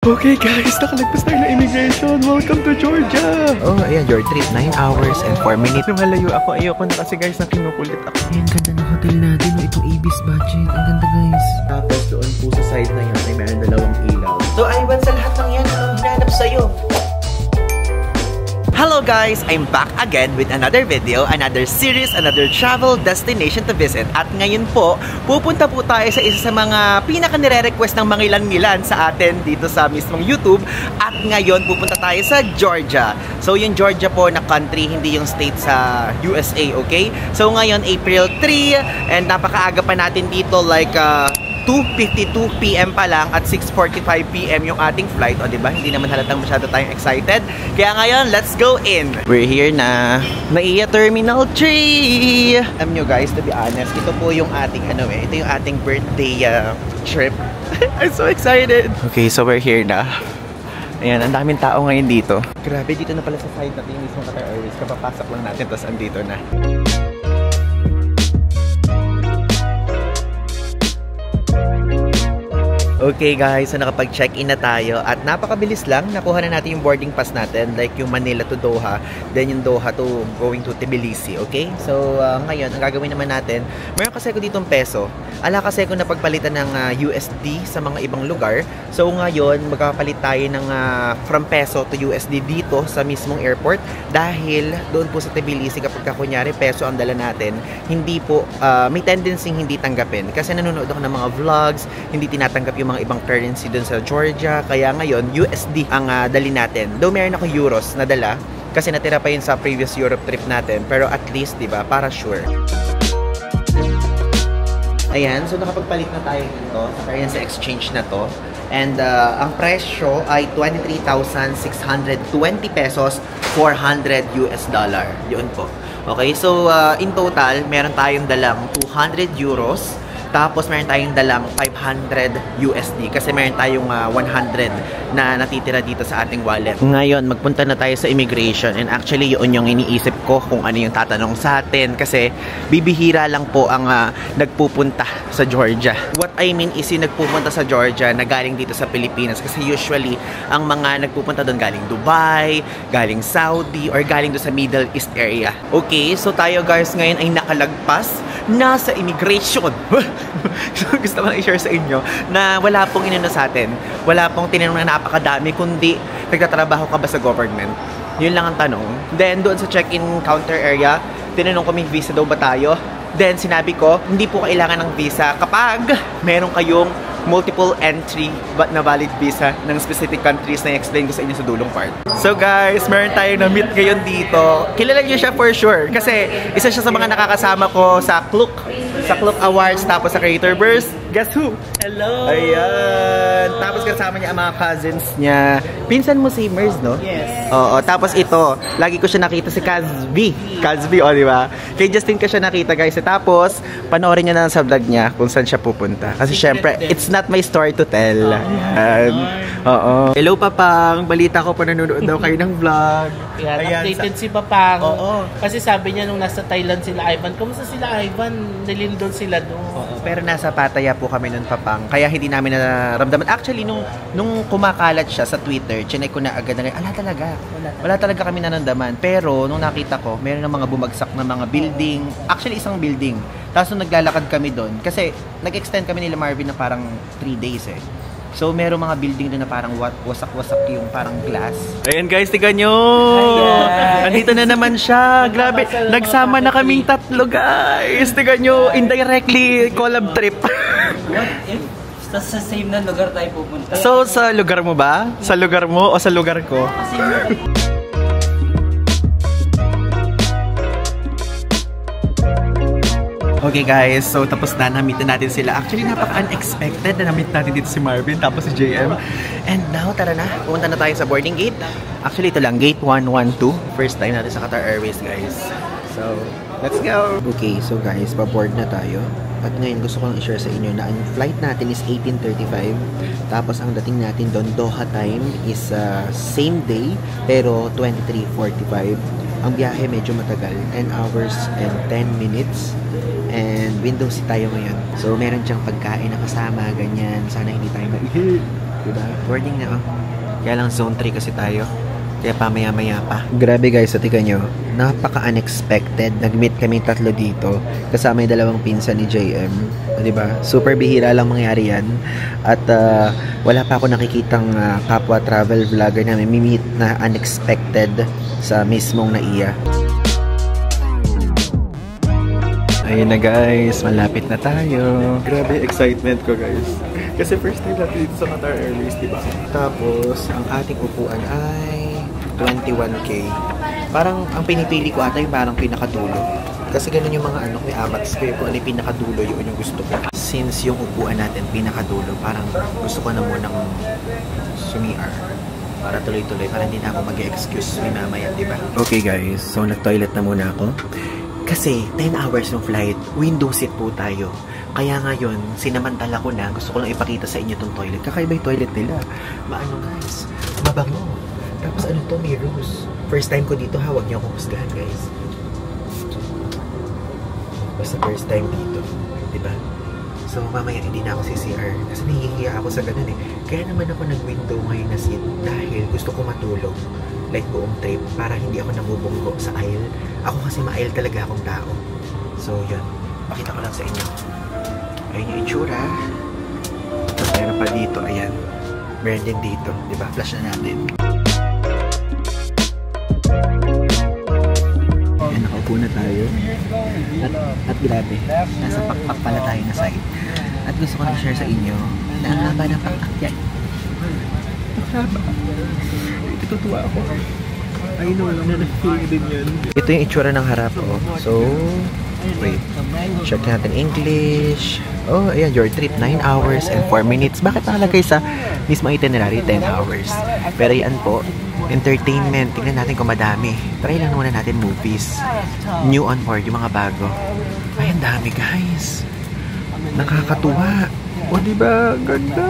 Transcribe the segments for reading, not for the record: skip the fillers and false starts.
Okay guys, nakalagpas tayo na immigration. Welcome to Georgia! Oh, ayan, your trip. 9 hours and 4 minutes. Lumalayo ako. Ayoko na kasi guys, na kinukulit ako. Ayan, ganda ng hotel natin. No? Itong Ibis budget. Ang ganda guys. Tapos doon po sa side na yun ay meron dalawang ilaw. So, Ivan, sa lahat ng yan, anong hinanap sa'yo? Hello guys! I'm back again with another video, another series, another travel destination to visit. At ngayon po, pupunta po tayo sa isa sa mga pinaka-nire-request ng mga ilan-ilan sa atin dito sa mismong YouTube. At ngayon, pupunta tayo sa Georgia. So yung Georgia po na country, hindi yung state sa USA, okay? So ngayon, April 3, and napakaaga pa natin dito like 2:52 PM pa lang at 6:45 PM yung ating flight. O diba? Hindi naman halatang masyado tayong excited. Kaya ngayon, let's go in! We're here na Naiya Terminal 3! Alam nyo guys, to be honest, ito po yung ating ito yung ating birthday trip. I'm so excited! Okay, so we're here na. Ayan, ang daming tao ngayon dito. Grabe, dito na pala sa side natin yung mismong Qatar Airways. Kapapasok lang natin, tapos andito na. Okay guys, so nakapag-check-in na tayo at napakabilis lang. Nakuha na natin yung boarding pass natin, like yung Manila to Doha, then yung Doha to going to Tbilisi, okay? So ngayon, ang gagawin naman natin, meron kasi ako ditong peso. Ala kasi ako napagpalitan ng USD sa mga ibang lugar. So ngayon, magkapalit tayo ng from peso to USD dito sa mismong airport dahil doon po sa Tbilisi kapag kunyari peso ang dala natin, hindi po, may tendency hindi tanggapin. Kasi nanonood ako ng mga vlogs, hindi tinatanggap yung mga ibang currency dun sa Georgia. Kaya ngayon, USD ang dali natin. Though meron ako euros na dala kasi natira pa yun sa previous Europe trip natin. Pero at least, diba, para sure. Ayan, so nakapagpalit na tayo dito sa currency exchange na to. And ang presyo ay 23,620 pesos, 400 US dollar. Yun po. Okay, so in total, meron tayong dalang 200 euros. Tapos meron tayong dalang 500 USD kasi meron tayong 100 na natitira dito sa ating wallet. Ngayon, magpunta na tayo sa immigration and actually yun yung iniisip ko kung ano yung tatanong sa atin kasi bibihira lang po ang nagpupunta sa Georgia. What I mean is yung nagpupunta sa Georgia na galing dito sa Pilipinas kasi usually ang mga nagpupunta doon galing Dubai, galing Saudi, or galing doon sa Middle East area. Okay, so tayo guys ngayon ay nakalagpas na sa immigration. So, gusto ko na i-share sa inyo na wala pong inano sa atin. Wala pong tinanong na napakadami, kundi nagtatrabaho ka ba sa government? Yun lang ang tanong. Then, doon sa check-in counter area, tinanong ko may visa daw ba tayo? Then, sinabi ko, hindi po kailangan ng visa kapag meron kayong multiple entry na valid visa ng specific countries na i-explain ko sa inyo sa dulong part. So guys, meron tayong na-meet ngayon dito. Kilala niyo siya for sure kasi isa siya sa mga nakakasama ko sa Klook Awards tapos sa Creator Burst. Guess who? Hello! Ayan! Tapos kasama niya ang mga cousins niya. Pinsan mo si Mers, no? Yes. Oo, tapos ito, lagi ko siya nakita si Kazvi, o diba? Kay Justin ka siya nakita guys. Tapos, panoorin niyo na sa vlog niya kung saan siya pupunta. Kasi syempre, it's not my story to tell. Oo. Hello Papang, balita ko pa nanonood daw kayo ng vlog. Ayan, updated si Papang. Oo. Kasi sabi niya nung nasa Thailand sila Ivan, kumusta sila Ivan? Nilindol sila doon. Oo, pero nasa Pattaya po kami nun Papang. Kaya hindi namin naramdaman. Actually, nung kumakalat siya sa Twitter, chinay ko na agad na wala talaga kami nanandaman. Pero nung nakita ko, meron ng mga bumagsak na mga building. Actually, isang building. Tapos nung naglalakad kami doon, kasi nag-extend kami nila Marvin na parang 3 days eh. So, meron mga building doon na parang wasak-wasak yung parang glass. Ayan guys, tignan nyo! Nandito na naman siya. Grabe, nagsama na kaming tatlo guys. Tignan nyo, indirectly collab trip. What if sa same na lugar tayo pupunta? So, sa lugar mo ba? Sa lugar mo o sa lugar ko? Okay guys, so tapos na, na-meet na natin sila. Actually, napaka-unexpected na na-meet natin dito si Marvin, tapos si JM. And now, tara na, pumunta na tayo sa boarding gate. Actually, ito lang, gate 112. First time natin sa Qatar Airways, guys. So, let's go! Okay, so guys, pa-board na tayo. At ngayon, gusto ko lang i-share sa inyo na ang flight natin is 18:35. Tapos, ang dating natin doon, Doha time is same day, pero 23:45. Ang biyahe medyo matagal, 10 hours and 10 minutes. And window seat tayo ngayon. So, meron siyang pagkain na kasama, ganyan. Sana hindi tayo maihi. Diba? Boarding na oh. Kaya lang zone 3 kasi tayo. Kaya pamaya-maya pa. Grabe guys, so tika nyo. Napaka-unexpected. Nag-meet kaming tatlo dito. Kasama yung dalawang pinsan ni JM. Diba? Super bihira lang mangyari yan. At wala pa ako nakikitang kapwa travel vlogger na may meet na unexpected sa mismong NAIA. Ayun na guys, malapit na tayo. Grabe excitement ko guys. Kasi first time natin dito sa Qatar Airways, diba? Tapos, ang ating upuan ay 21K. Parang ang pinipili ko ata yung parang pinakadulo. Kasi ganun yung mga may amats ko kung ano yung pinakadulo, yun yung gusto ko. Since yung upuan natin pinakadulo, parang gusto ko na munang sumi-R para tuloy-tuloy, para hindi na ako mag-excuse may mamaya, diba? Okay guys, so nag-toilet na muna ako. Kasi 10 hours ng flight, window seat po tayo. Kaya ngayon, sinamantala ko na, gusto ko lang ipakita sa inyo tong toilet. Kakaiba yung toilet nila. Maano guys, mabango. Tapos ano to, may rose. First time ko dito, huwag niyo akong husgahan guys. Basta first time dito, diba? So mamaya hindi na ako CCR kasi nahihiya ako sa ganun eh. Kaya naman ako nag-window ngayon na seat dahil gusto ko matulog like buong trip para hindi ako nabubunggo sa aisle. Ako kasi ma-aisle talaga akong tao. So yun, pakita ko lang sa inyo. Ayun yung itsura. Tapos meron pa dito, ayan. Meron din dito, diba? Flash na natin. Ayan, nakaupo na tayo. At grabe, nasa pakpak pala tayo na side. At gusto ko na-share sa inyo na ang haba ng pakpak yan. Tutuwa ako. I know lang na na-feel din yan. Ito yung itsura ng harap, oh. So, wait. Check natin English. Oh, ayan, your trip 9 hours and 4 minutes. Bakit nakalagay sa mismo itinerary 10 hours? Pero yan po, entertainment. Tingnan natin kung madami. Try lang muna natin movies. New on board, yung mga bago. Ay, ang dami guys. Nakakatuwa. O, diba? Ganda.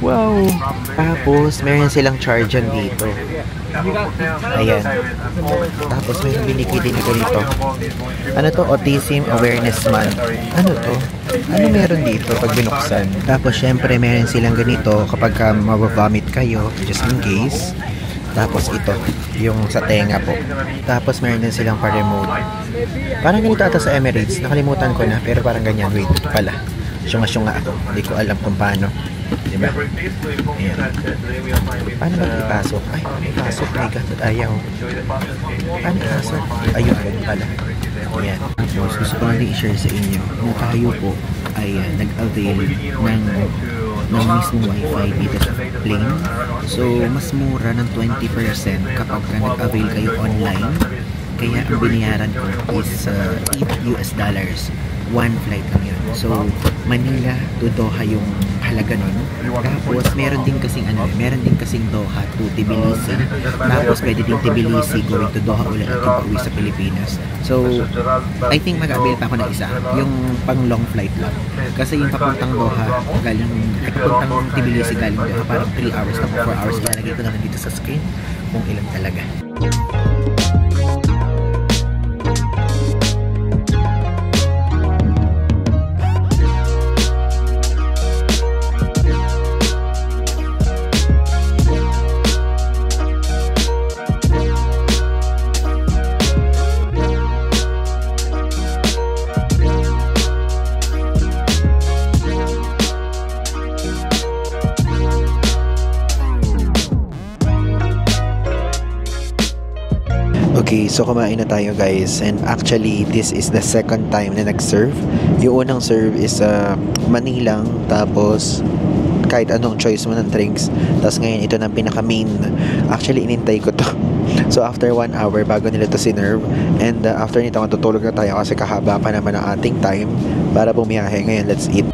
Wow. Tapos, meron silang charge dito. Ayan. Tapos, may binigay din ito dito. Ano to? Autism Awareness Month. Ano to? Ano meron dito pag binuksan? Tapos, syempre, meron silang ganito kapag mabavomit kayo, just in case. Tapos, ito. Yung sa tenga po. Tapos, meron din silang pa-remote. Parang ganito ata sa Emirates. Nakalimutan ko na. Pero parang ganyan. Wait, ito pala. Syunga-syunga ako. Hindi ko alam kung paano. Diba? Ayan. Paano ba ipasok? Ay, ipasok. My God, ba't ayaw? Paano ipasok? Ayun, ganun pala. Ayan. Tapos, gusto ko lang i-share sa inyo na tayo po ay nag-avail ng mismong wifi dito sa plane. So, mas mura ng 20% kapag nag-avail kayo online. Kaya ang binayaran ko is $8. One flight lang yun. So, Manila to Doha yung halaga nun. Tapos, meron din kasing Doha to Tbilisi. Tapos, pwede din Tbilisi going to Doha ulit at pauwi sa Pilipinas. So, I think mag-avail pa ako ng isa. Yung pang long flight lang. Kasi yung papuntang Doha, papuntang Tbilisi galing Doha, parang 3 hours na 4 hours. Ilalagay ko naman dito sa screen kung ilan talaga. Okay, so kumain na tayo guys, and actually this is the second time na nag-serve. Yung unang serve is Manilang, tapos kahit anong choice mo ng drinks. Tapos ngayon ito na pinaka-main. Actually inintay ko to. So after 1 hour bago nila to sinerve, and after nito matutulog na tayo kasi kahaba pa naman ang ating time para bumiyahe. Ngayon let's eat.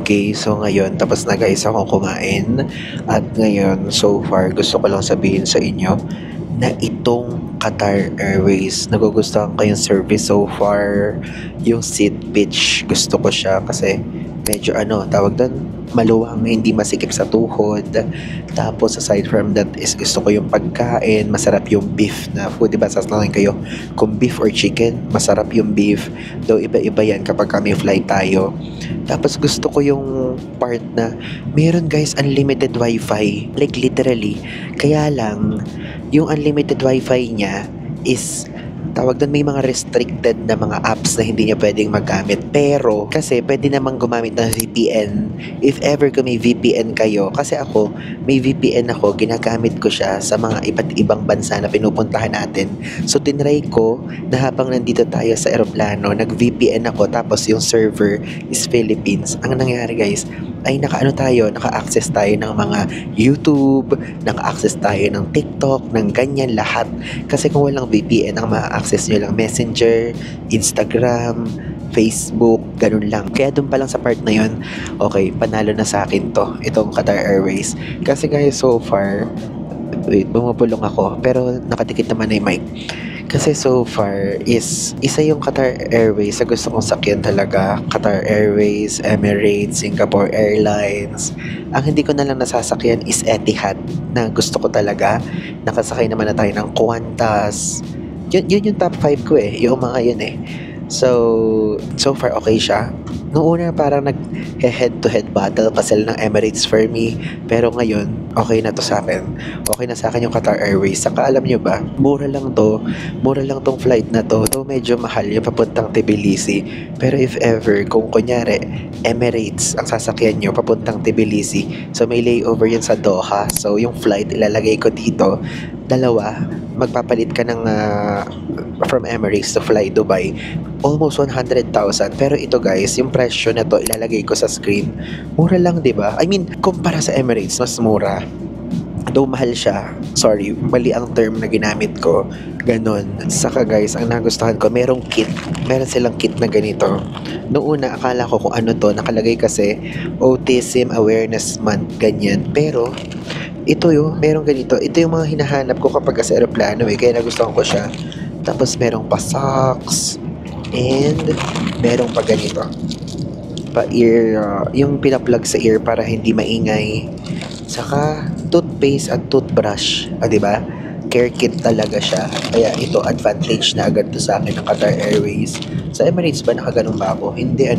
Okay, so ngayon tapos na guys akong kumain, at ngayon so far gusto ko lang sabihin sa inyo na itong Qatar Airways. Nagugustuhan ko yung service so far. Yung seat pitch, gusto ko siya kasi medyo tawag doon, maluwang, hindi masikip sa tuhod. Tapos aside from that is gusto ko yung pagkain, masarap yung beef na food, diba? Sasabihin kayo kung beef or chicken, masarap yung beef. Though iba-iba yan kapag kami flight tayo. Tapos gusto ko yung part na meron guys unlimited wifi, like literally. Kaya lang yung unlimited wifi niya is tawag doon, may mga restricted na mga apps na hindi niya pwedeng magamit. Pero, kasi pwede namang gumamit ng VPN. If ever kung may VPN kayo, kasi ako, may VPN ako, ginagamit ko siya sa mga iba't ibang bansa na pinupuntahan natin. So, tinry ko na habang nandito tayo sa aeroplano, nag-VPN ako, tapos yung server is Philippines. Ang nangyari guys, ay naka-access tayo ng mga YouTube, naka-access tayo ng TikTok, ng ganyan lahat. Kasi kung walang VPN, ang ma-access nyo lang Messenger, Instagram, Facebook, ganun lang. Kaya dun pa lang sa part na yun, okay, panalo na sa akin to, itong Qatar Airways. Kasi guys, so far, wait, bumubulong ako, pero nakatikit naman na yung mic. Kasi so far is isa yung Qatar Airways sa gusto kong sakyan talaga. Qatar Airways, Emirates, Singapore Airlines. Ang hindi ko na lang nasasakyan is Etihad na gusto ko talaga. Nakasakay naman na tayo ng Qantas. Yun yung top 5 ko eh. Yung mga yun eh. So far okay siya. Noong una parang nag-head-to-head battle pa sila ng Emirates for me. Pero ngayon, okay na to sa akin. Okay na sa akin yung Qatar Airways. Saka alam nyo ba, mura lang tong flight na to. Though medyo mahal yung papuntang Tbilisi. Pero if ever, kung kunyari, Emirates ang sasakyan nyo papuntang Tbilisi. So may layover yun sa Doha. So yung flight ilalagay ko dito. Dalawa, magpapalit ka ng from Emirates to fly Dubai. Almost 100,000. Pero ito guys, yung presyo na to ilalagay ko sa screen. Mura lang, 'di ba? I mean, kumpara sa Emirates, mas mura. Though mahal siya. Sorry, mali ang term na ginamit ko. Ganon. Saka guys, ang nagustuhan ko, merong kit. Meron silang kit na ganito. Noong una, akala ko kung ano to. Nakalagay kasi Autism Awareness Month, ganyan. Pero, ito yung, merong ganito. Ito yung mga hinahanap ko kapag sa aeroplano eh. Kaya nagustuhan ko siya. Tapos merong pa socks. And merong pa ganito. Pa ear, yung pinaplug sa ear para hindi maingay. Saka toothpaste at toothbrush. Diba? Care kit talaga siya. Kaya ito, advantage na agad to sa akin ng Qatar Airways. Sa Emirates ba nakaganon ba ako? Hindi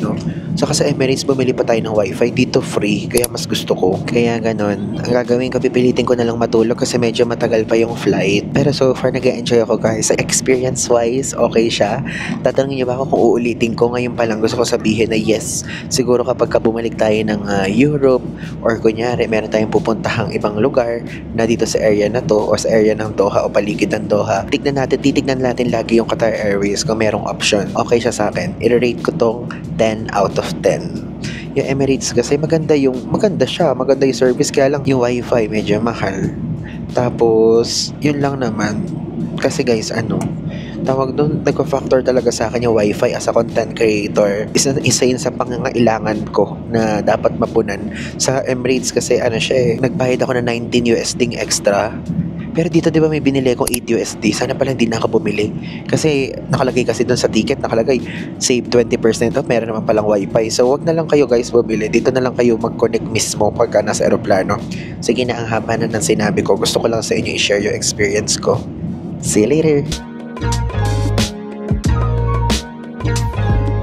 Saka sa Emirates bumili pa tayo ng wifi. Dito free. Kaya mas gusto ko. Kaya ganon. Ang gagawin ko, pipilitin ko na lang matulog kasi medyo matagal pa yung flight. Pero so far nag-enjoy ako guys. Experience wise, okay siya. Tatanungin niyo ba ako kung uulitin ko? Ngayon pa lang gusto ko sabihin na yes. Siguro kapag bumalik tayo ng Europe or kunyari meron tayong pupuntahang ibang lugar na dito sa area na to o sa area ng Doha o paligid ng Doha, titignan natin lagi yung Qatar Airways kung merong option. Okay siya sa akin. I-rate ko tong 10 out of 10. Yung Emirates kasi maganda yung service, kaya lang yung wifi medyo mahal. Tapos yun lang naman kasi guys tawag doon, nagpa-factor talaga sa akin yung wifi as a content creator. Isa yun sa pangangailangan ko na dapat mapunan. Sa Emirates kasi siya nagbayad ako ng 19 USD extra. Pero dito 'di ba may binili akong 8 USD. Sana pala hindi na ako bumili. Kasi nakalagay kasi doon sa ticket, nakalagay save 20% off, meron naman palang wifi. So wag na lang kayo guys bumili. Dito na lang kayo mag-connect mismo pagka nasa aeroplano. Sige na, ang haba na ng sinabi ko. Gusto ko lang sa inyo i-share yung experience ko. See you later.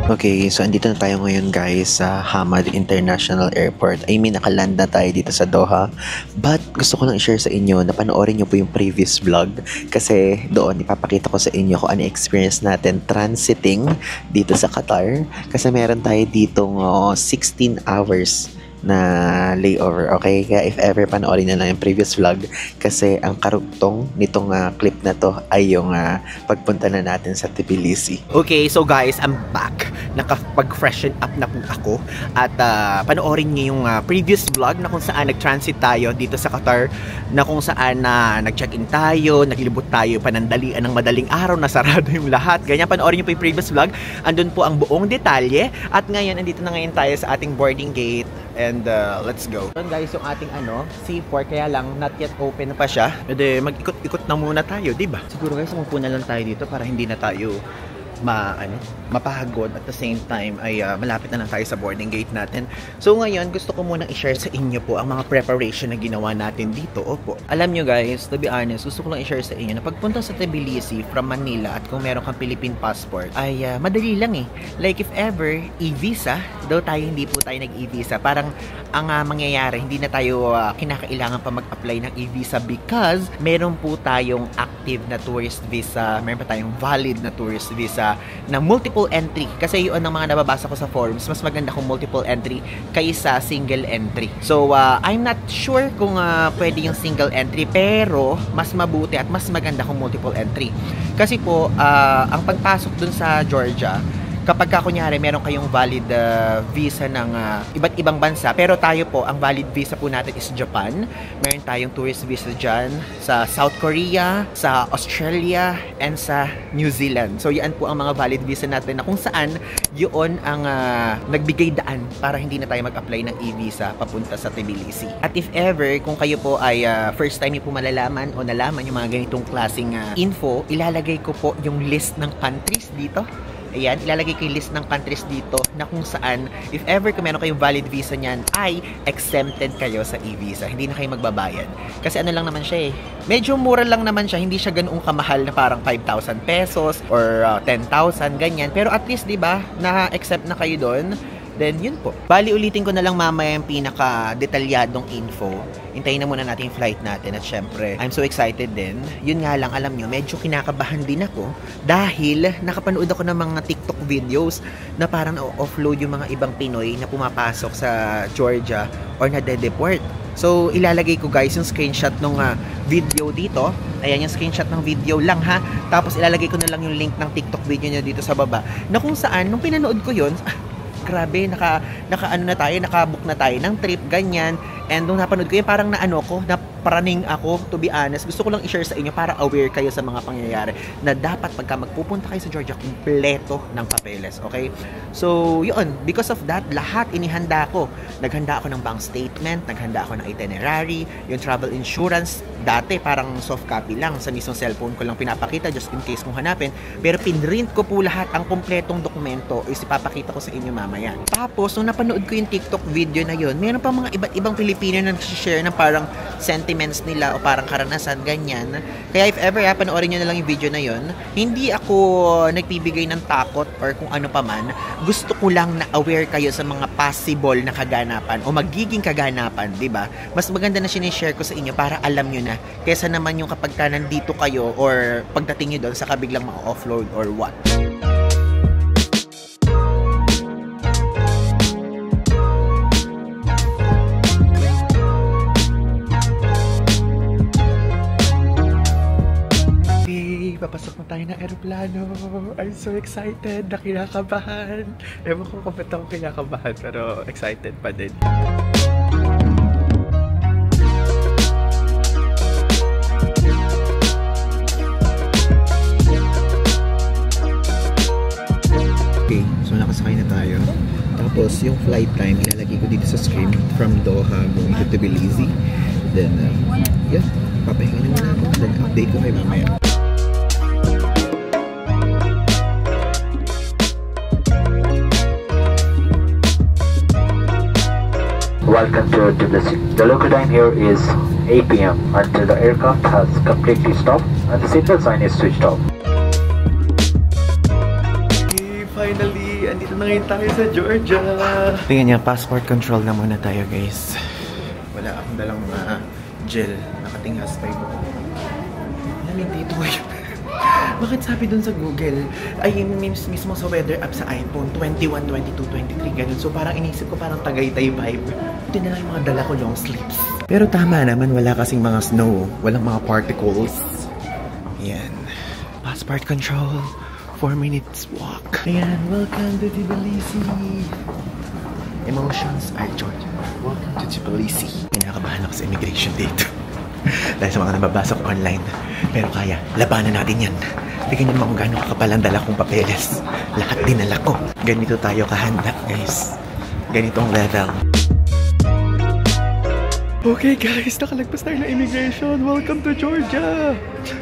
Okay, so andito na tayo ngayon guys sa Hamad International Airport. I mean, nakaland na tayo dito sa Doha. But gusto ko lang i-share sa inyo na panoorin nyo po yung previous vlog. Kasi doon ipapakita ko sa inyo kung ano experience natin transiting dito sa Qatar. Kasi meron tayo ditong 16 hours na layover, okay? Kaya if ever panoorin na lang yung previous vlog kasi ang karugtong nitong clip na to ay yung pagpunta na natin sa Tbilisi. Okay, so guys, I'm back. Nakapag-freshen up na po ako at panoorin niyo yung previous vlog na kung saan nag-transit tayo dito sa Qatar, na kung saan nag-check-in tayo, naglibot tayo panandalian ng madaling araw, nasarado yung lahat. Ganyan, panoorin niyo po yung previous vlog. Andun po ang buong detalye at ngayon, andito na ngayon tayo sa ating boarding gate. And let's go. Yun guys, yung ating C4, kaya lang not yet open pa siya. Pwede mag-ikot-ikot na muna tayo, di ba? Siguro guys, umupo na lang tayo dito para hindi na tayo mapahagod, at the same time ay malapit na lang tayo sa boarding gate natin. So ngayon, gusto ko munang i-share sa inyo po ang mga preparation na ginawa natin dito. Opo. Alam nyo guys, to be honest, gusto ko lang i-share sa inyo na pagpunta sa Tbilisi from Manila at kung meron kang Philippine passport ay madali lang eh. Like if ever, e-visa, daw tayo hindi po tayo nag-e-visa. Parang ang mangyayari, hindi na tayo kinakailangan pa mag-apply ng e-visa because meron po tayong active na tourist visa, meron pa tayong valid na tourist visa na multiple entry. Kasi yun ang mga nababasa ko sa forums, mas maganda kung multiple entry kaysa single entry. So, I'm not sure kung pwede yung single entry, pero mas mabuti at mas maganda kung multiple entry. Kasi po, ang pagpasok dun sa Georgia, kapag kunyari meron kayong valid visa ng iba't ibang bansa, pero tayo po, ang valid visa po natin is Japan. Meron tayong tourist visa dyan sa South Korea, sa Australia, and sa New Zealand. So yan po ang mga valid visa natin na kung saan yun ang nagbigay daan para hindi na tayo mag-apply ng e-visa papunta sa Tbilisi. At if ever, kung kayo po ay first time niyo po malalaman o nalaman yung mga ganitong klaseng info, ilalagay ko po yung list ng countries dito. Ayan, ilalagay ko yung list ng countries dito na kung saan, if ever kung meron kayong valid visa niyan, ay exempted kayo sa e-visa. Hindi na kayo magbabayad. Kasi ano lang naman siya eh. Medyo mura lang naman siya. Hindi siya ganoong kamahal na parang 5,000 pesos or 10,000, ganyan. Pero at least, di ba, na-accept na kayo doon. Then, yun po. Bali, ulitin ko na lang mamaya yung pinaka-detalyadong info. Hintayin na muna natin yung flight natin. At syempre, I'm so excited din. Yun nga lang, alam nyo, medyo kinakabahan din ako. Dahil, nakapanood ako ng mga TikTok videos na parang na-offload yung mga ibang Pinoy na pumapasok sa Georgia or na-deport. So, ilalagay ko guys yung screenshot ng video dito. Ayan yung screenshot ng video lang ha. Tapos, ilalagay ko na lang yung link ng TikTok video nyo dito sa baba. Na kung saan, nung pinanood ko yun, grabe, nakabook na tayo ng trip, ganyan. And nung napanood ko yun, parang naparaning ako, to be honest. Gusto ko lang i-share sa inyo para aware kayo sa mga pangyayari na dapat pagka magpupunta kayo sa Georgia, kumpleto ng papeles, okay? So, yun, because of that, lahat inihanda ko. Naghanda ako ng bank statement, naghanda ako ng itinerary, yung travel insurance, dati parang soft copy lang, sa mismong cellphone ko lang pinapakita just in case kung hanapin. Pero pinrint ko po lahat ang kumpletong dokumento is ipapakita ko sa inyo mamaya. Tapos, nung napanood ko yung TikTok video na yun, meron pa mga iba't ibang Pilipino na nag-share ng parang sentiments nila o parang karanasan, ganyan. Kaya if ever, panoorin nyo na lang yung video na yun. Hindi ako nagbibigay ng takot or kung ano pa man. Gusto ko lang na aware kayo sa mga possible na kaganapan o magiging kaganapan, di ba? Mas maganda na sinishare ko sa inyo para alam nyo na kesa naman yung kapag ka nandito kayo or pagdating nyo doon sa kabiglang ma-offload or what. Papasok na tayo ng aeroplano. I'm so excited na kinakabahan. Ewan ko kung ba't ako kinakabahan, pero excited pa din. Okay, so nakasakay na tayo. Tapos yung flight time, ilalagay ko dito sa screen from Doha going to Tbilisi. Then, yeah, papahinga na muna ako. Then update ko kayo mamaya. Welcome to Tbilisi. The local time here is 8 p.m. until the aircraft has completely stopped and the signal sign is switched off. Okay, finally, andito na ngayon tayo sa Georgia. Tingnan niya, passport control na muna tayo guys. Wala akong dalang gel. Nakatinghas pa ito. Namin dito ngayon. Bakit sabi dun sa Google, ay mismo sa weather app sa iPhone, 21, 22, 23, ganun. So parang inisip ko parang Tagaytay vibe. Ito na lang yung mga dala ko long sleeves. Pero tama naman, wala kasing mga snow. Walang mga particles. Ayan. Passport control. 4 minutes walk. Ayan, welcome to Tbilisi. Emotions are Georgia. Welcome to Tbilisi. Kinakabahan ako sa immigration dito. Dahil sa mga nababasa ko online. Pero kaya, labanan natin yan. Tignan nyo kung gano'ng kakapal ang dala kong papeles. Lahat dinala ko. Ganito tayo kahanda, guys. Ganitong level. Okay guys, nakalagpas tayo ng immigration. Welcome to Georgia!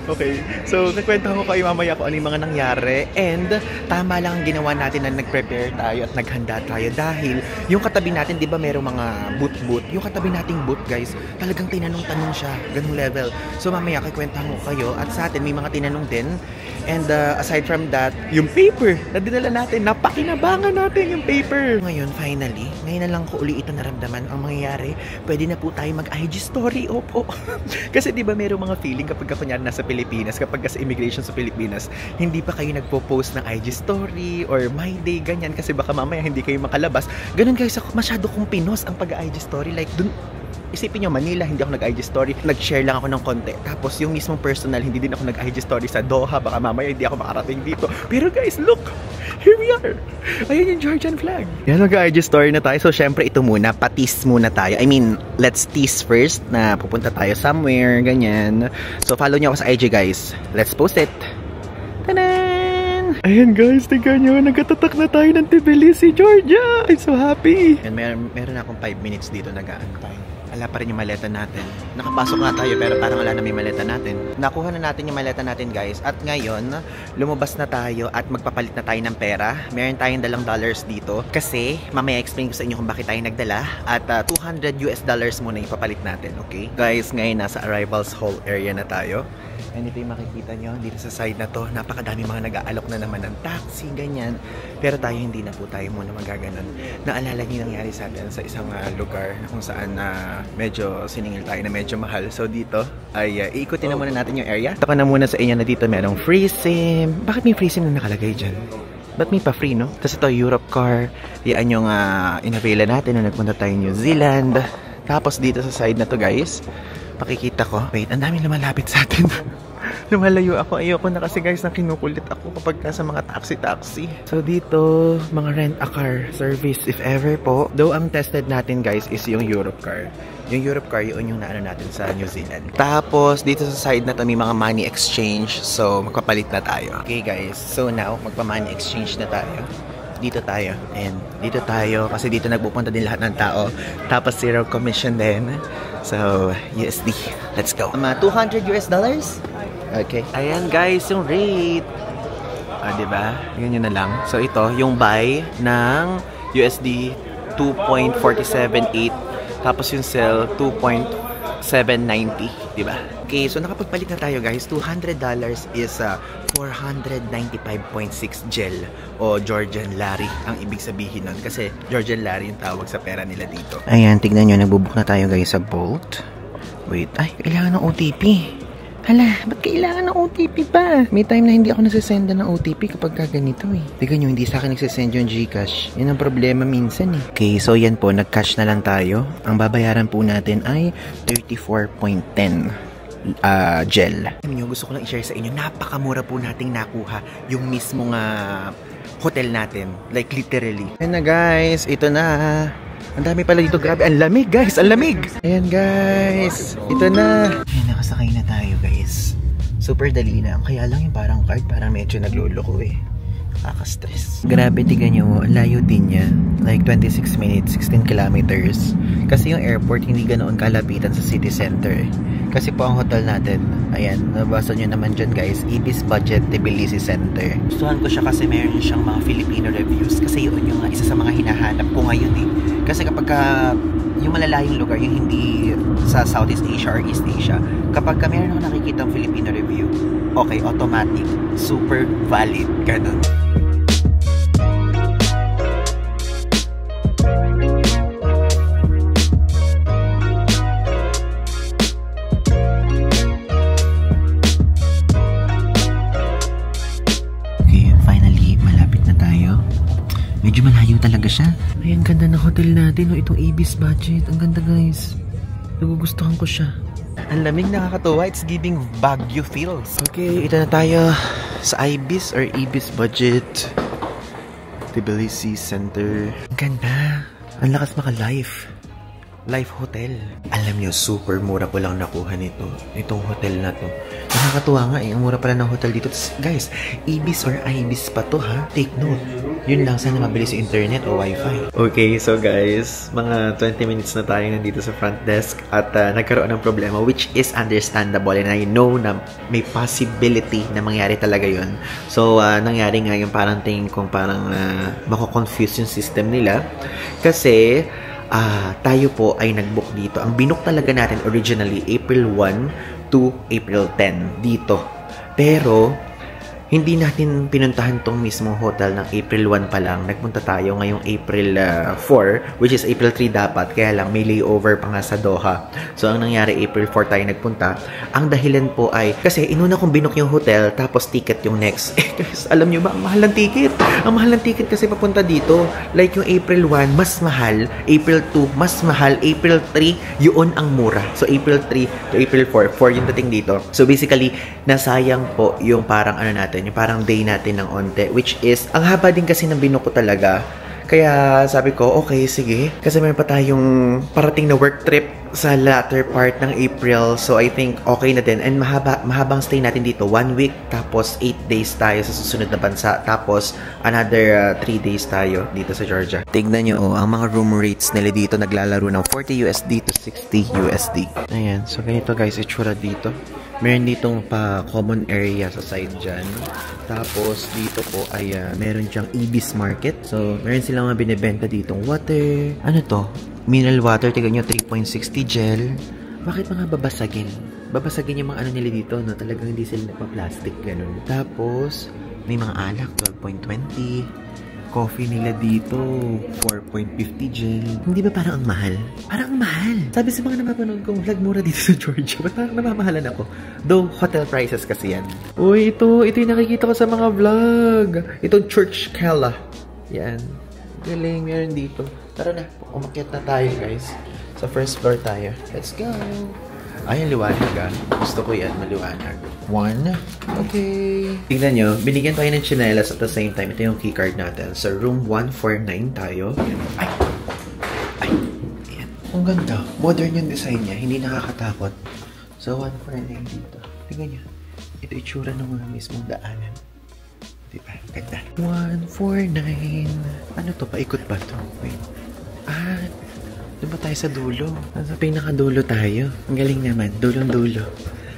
Okay, so nakwentahan ko kayo mamaya kung ano yung mga nangyari. And tama lang ang ginawa natin na nag-prepare tayo at naghanda tayo. Dahil yung katabi natin, di ba merong mga boot-boot? Yung katabi nating boot guys, talagang tinanong-tanong siya. Ganung level. So mamaya kikwentahan ko kayo. At sa atin may mga tinanong din. And aside from that, yung paper na dinala natin, napakinabangan natin yung paper. Ngayon, finally, ngayon na lang ko uli ito naramdaman ang mangyayari. Pwede na po tayo mag-IG story. Opo. Kasi di ba merong mga feeling kapag kunyari nasa Pilipinas, kapag sa immigration sa Pilipinas, hindi pa kayo nagpo-post ng IG story or my day, ganyan. Kasi baka mamaya hindi kayo makalabas. Ganun guys, masyado kong pinos ang pag-IG story. Like, dun, isipin nyo, Manila, hindi ako nag-IG story. Nag-share lang ako ng konti. Tapos yung mismong personal, hindi din ako nag-IG story sa Doha. Baka mamaya hindi ako makarating dito. Pero guys, look! Here we are! Ayan yung Georgian flag. Yan, mag-IG story na tayo. So, syempre, ito muna. Patis muna tayo. I mean, let's tease first na pupunta tayo somewhere, ganyan. So, follow nyo ako sa IG, guys. Let's post it. Tanan! Ayan guys, tignan nyo, nagkatatak na tayo ng Tbilisi, Georgia! I'm so happy! And meron akong 5 minutes dito nag-aantay. Wala pa rin yung maleta natin. Nakapasok na tayo pero parang wala na may maleta natin. Nakuha na natin yung maleta natin guys. At ngayon, lumabas na tayo at magpapalit na tayo ng pera. Meron tayong $2 dito. Kasi, mamaya explain ko sa inyo kung bakit tayo nagdala. At $200 muna ipapalit natin, okay? Guys, ngayon nasa arrivals hall area na tayo. And ito yung makikita nyo dito sa side na to. Napakadami mga nag-aalok na naman ng taxi, ganyan. Pero tayo hindi na po tayo muna magaganon. Naalala niyo nangyari sa atin sa isang lugar na kung saan medyo siningil tayo na medyo mahal. So dito ay iikutin na muna natin yung area. Ito ko na muna sa inyo na dito merong free SIM. Bakit may free SIM na nakalagay dyan? Ba't may pa free, no? Tapos ito Europe car. Yan yung inavaila natin na nagpunta tayo New Zealand. Tapos dito sa side na to guys, pakikita ko. Wait, ang daming lumalapit sa atin. Lumalayo ako. Ayoko na kasi guys na kinukulit ako kapag nasa mga taxi. So dito, mga rent-a-car service if ever po. Though ang tested natin guys is yung Europe car. Yung Europe car, yun yung naano natin sa New Zealand. Tapos dito sa side na to may mga money exchange. So magpapalit na tayo. Okay guys, so now magpa-money exchange na tayo. Dito tayo. And dito tayo kasi dito nagpupunta din lahat ng tao. Tapos zero commission din. So, USD. Let's go. $200 Okay. Ayan guys, yung rate. Diba? Ganyan na lang. So, ito, yung buy ng USD 2.478. Tapos yung sell 2.790. Diba? Okay, so nakapagpalit na tayo guys. $200 is 495.6 gel o Georgian lari ang ibig sabihin nun. Kasi Georgian lari yung tawag sa pera nila dito. Ayan, tignan nyo. Nagbubook na tayo guys sa Bolt. Wait, ay, kailangan ng OTP. Hala, ba't kailangan ng OTP pa? May time na hindi ako nagsasenda ng OTP kapag ganito eh. Tignan nyo, hindi sa akin nagsasend yung Gcash. Yan ang problema minsan eh. Okay, so yan po, nag-cash na lang tayo. Ang babayaran po natin ay 34.10 gel. Alam nyo, gusto ko lang i-share sa inyo, napakamura po nating nakuha yung mismong hotel natin. Like literally. Ayan na guys, ito na. Ang dami pala dito, grabe. Ang lamig guys, ang lamig. Ayan guys, ito na. Ayan, nakasakay na tayo guys. Super dali na. Kaya lang yung parang card, parang medyo nagluloko eh. Nakaka-stress. Grabe, tignan nyo, layo din niya. Like 26 minutes, 16 kilometers. Kasi yung airport hindi ganoon kalapitan sa city center eh. Kasi po ang hotel natin, ayan, nabasa nyo naman dyan guys, Ibis Budget Tbilisi Center. Gustuhan ko siya kasi meron siyang mga Filipino reviews. Kasi yun yung isa sa mga hinahanap ko ngayon eh. Kasi kapag yung malalayong lugar, yung hindi sa Southeast Asia or East Asia, kapag meron ako nakikita ang Filipino review, okay, automatic, super valid, ganun. Medyo malayo talaga siya. Ay, ang ganda ng hotel natin. Itong Ibis Budget. Ang ganda guys. Nagugustuhan ko siya. Ang lamig, nakakatuwa. It's giving Baguio feels. Okay, ito na tayo sa Ibis or Ibis Budget Tbilisi Center. Ang ganda. Ang lakas maka-live. Life Hotel. Alam nyo, super mura ko lang nakuha nito. Itong hotel na to. Nakakatuwa nga eh. Ang mura pala ng hotel dito. Guys, Ibis or Ibis pa to ha. Take note. Yun lang, sana mabilis yung internet o wifi. Okay, so guys, mga 20 minutes na tayo nandito sa front desk at nagkaroon ng problema which is understandable and I know na may possibility na mangyari talaga yun. So, nangyari nga yung parang tingin kong parang mako-confuse yung system nila kasi tayo po ay nag-book dito. Ang binook talaga natin originally April 1 to April 10 dito. Pero hindi natin pinuntahan tong mismong hotel ng April 1 pa lang. Nagpunta tayo ngayong April 4, which is April 3 dapat. Kaya lang, may layover pa nga sa Doha. So, ang nangyari, April 4 tayo nagpunta. Ang dahilan po ay, kasi inuna kong binook yung hotel, tapos ticket yung next. Guys, alam nyo ba, ang mahal ng ticket. Ang mahal ng ticket kasi papunta dito. Like yung April 1, mas mahal. April 2, mas mahal. April 3, yun ang mura. So, April 3 to April 4, 4 yung dating dito. So, basically, nasayang po yung parang ano natin, yung parang day natin ng onte, which is, ang haba din kasi ng binuko talaga. Kaya sabi ko, okay, sige. Kasi meron pa tayong parating na work trip sa latter part ng April. So, I think okay na din. And mahabang stay natin dito. 1 week, tapos 8 days tayo sa susunod na bansa. Tapos, another 3 days tayo dito sa Georgia. Tignan nyo, ang mga room rates nila dito naglalaro ng 40 USD to 60 USD. Ayan, so ganito guys, itsura dito. Meron ditong pa common area sa side dyan. Tapos dito po ay meron dyang Ibis Market. So meron silang mga binibenta ditong water. Ano to? Mineral water. Tignan nyo, 3.60 gel. Bakit mga babasagin? Babasagin yung mga ano nila dito, no? Talagang hindi sila nagpa-plastic, ganun. Tapos may mga alak, 12.20. Coffee nila dito, 4.50 gel. Hindi ba parang ang mahal? Parang ang mahal. Sabi sa mga napapanood kong vlog, mura dito sa Georgia. Ba't parang namamahalan ako? Though, hotel prices kasi yan. Uy, ito yung nakikita ko sa mga vlog. Itong Church Kala. Yan. Galing, meron dito. Tara na, umakyat na tayo guys. Sa first floor tayo. Let's go! Ay, ang liwanag ah. Gusto ko yan, maliwanag. 1. Okay. Tingnan nyo, binigyan tayo ng chinelas at the same time. Ito yung keycard natin. Sa room 149 tayo. Ay! Ay! Ayan. Ang ganda. Modern yung design niya. Hindi nakakatakot. So, 149 dito. Tingnan nyo. Ito itsura ng mga mismong daanan. Diba? Ganda. 149. Ano to? Paikot ba to? Wait. Doon ba tayo sa dulo? Nasa pinakadulo tayo. Ang galing naman. Dulong-dulo.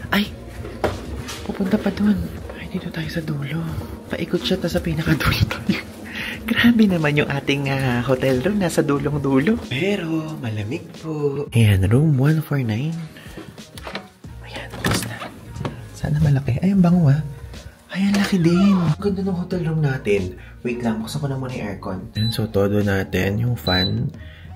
Ay! Pupunta pa doon. Ay, dito tayo sa dulo. Paikot siya, tapos sa pinakadulo tayo. Grabe naman yung ating hotel room. Nasa dulong-dulo. Pero, malamig po. Ayan, room 149. Ayan, bukas na. Sana malaki. Ay, ang bango ah. Ay, ang laki din. Ang ganda ng hotel room natin. Wait lang, buksan ko na muna yung aircon. Ayan, so todo natin. Yung fan.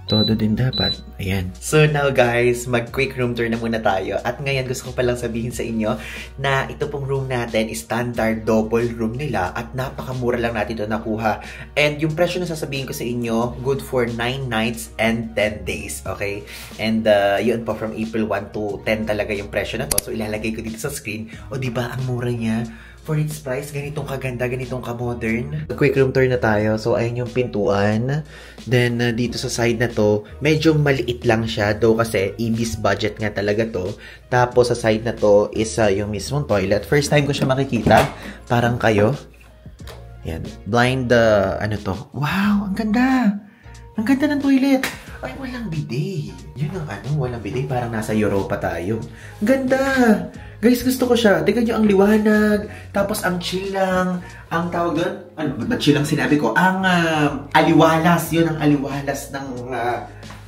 Todo din dapat. Ayan. So now guys, mag-quick room tour na muna tayo. At ngayon gusto ko palang sabihin sa inyo na ito pong room natin is standard double room nila at napakamura lang natin ito nakuha. And yung presyo na sasabihin ko sa inyo, good for 9 nights and 10 days. Okay? And yun po, from April 1 to 10 talaga yung presyo na to. So ilalagay ko dito sa screen. O diba, ang mura niya. For its price, ganitong kaganda, ganitong ka-modern. Quick room tour na tayo. So, ayun yung pintuan. Then, dito sa side na to, medyo maliit lang siya. Though kasi, Ibis budget nga talaga to. Tapos, sa side na to is yung mismong toilet. First time ko siya makikita. Parang kayo. Yan. Blind, ano to? Wow, ang ganda! Ang ganda ng toilet! Ay, walang bidet. Yun ang walang bidet. Parang nasa Europa tayo. Ganda! Guys, gusto ko siya. Tignan nyo ang liwanag. Tapos ang chill lang. Ang tawag doon? Ano ba chill lang sinabi ko? Ang aliwalas. Yun ang aliwalas ng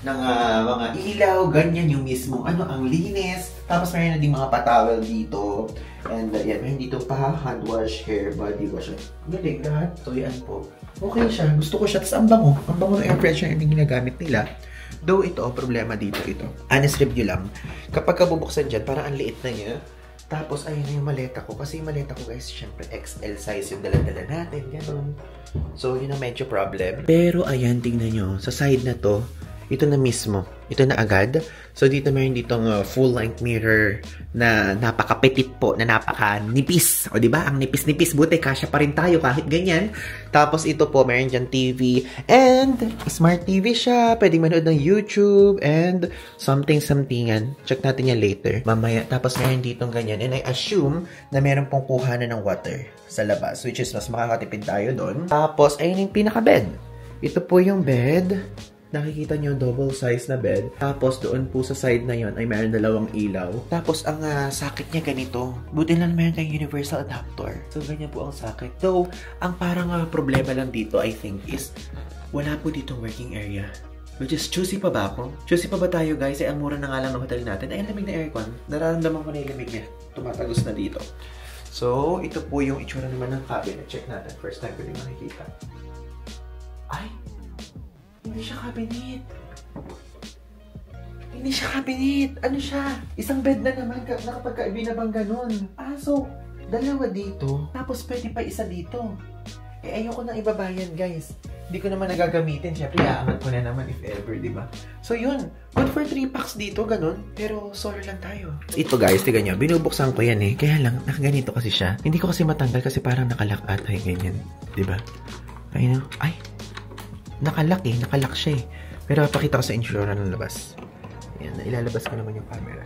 mga ilaw. Ganyan yung mismong ang linis. Tapos mayroon na din mga patawel dito. And yan, mayroon dito pa hand wash, hair, body wash. Galing lahat. So yan po. Okay siya. Gusto ko siya. Tapos ang bango. Ang bango ng air freshener yung ginagamit nila. Though ito, problema dito ito. Honest review lang. Kapag kabubuksan dyan, parang ang liit na niya. Tapos, ayun na yung maleta ko. Kasi yung maleta ko, guys, syempre, XL size yung dala-dala natin. Ganun. So, yun ang medyo problem. Pero, ayan, tingnan nyo. Sa side na to, ito na mismo. Ito na agad. So, dito meron ditong full-length mirror na napaka-petit po, na napaka-nipis. O, diba? Ang nipis-nipis. Buti, kasya pa rin tayo kahit ganyan. Tapos, ito po, meron dyan TV. And, smart TV siya. Pwedeng manood ng YouTube. And, something-somethingan. Check natin yan later. Mamaya. Tapos, meron ditong ganyan. And I assume na meron pong kuhanan ng water sa labas. Which is, mas makakatipid tayo doon. Tapos, ayun yung pinaka-bed. Ito po yung bed. Nakikita nyo, double size na bed. Tapos, doon po sa side na yon ay mayroon dalawang ilaw. Tapos, ang sakit niya ganito. Buti lang meron tayong universal adapter. So, ganyan po ang sakit. Though, ang parang problema lang dito, I think, is wala po dito working area. Which is, choosy pa ba ako? Choosy pa ba tayo, guys? Ay, ang mura na nga lang ng hotel natin. Ay, ang lamig na aircon. Nararamdaman ko na yung lamig niya. Tumatagos na dito. So, ito po yung itsura naman ng cabinet. Check natin. First time ko din makikita. Ay! Hindi siya cabinet. Hindi siya cabinet. Ano siya? Isang bed na naman nakapag binabang ganun. So, dalawa dito. Tapos, pwede pa isa dito. Ayoko nang ibabayan, guys. Hindi ko naman nagagamitin. Siyempre, aangat ko na naman if ever, di ba? So, yun. Good for 3 packs dito, ganun. Pero, sorry lang tayo. Ito, guys, tiga nyo. Binubuksan ko yan eh. Kaya lang, nakaganito kasi siya. Hindi ko kasi matanggal kasi parang nakalak at ay ganyan. Di ba? Ayun. Ay! Nakalak eh. Nakalak siya eh. Pero papakita ko sa insura ng labas. Ayan. Ilalabas ko naman yung camera.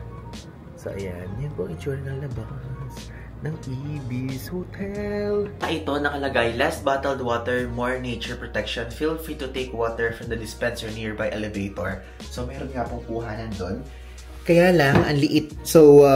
So, ayan. Yan po ang insura ng labas ng Ibis Hotel. Ito nakalagay, less bottled water, more nature protection. Feel free to take water from the dispenser nearby elevator. So, meron nga pong kuhanan doon. Kaya lang, ang liit. So,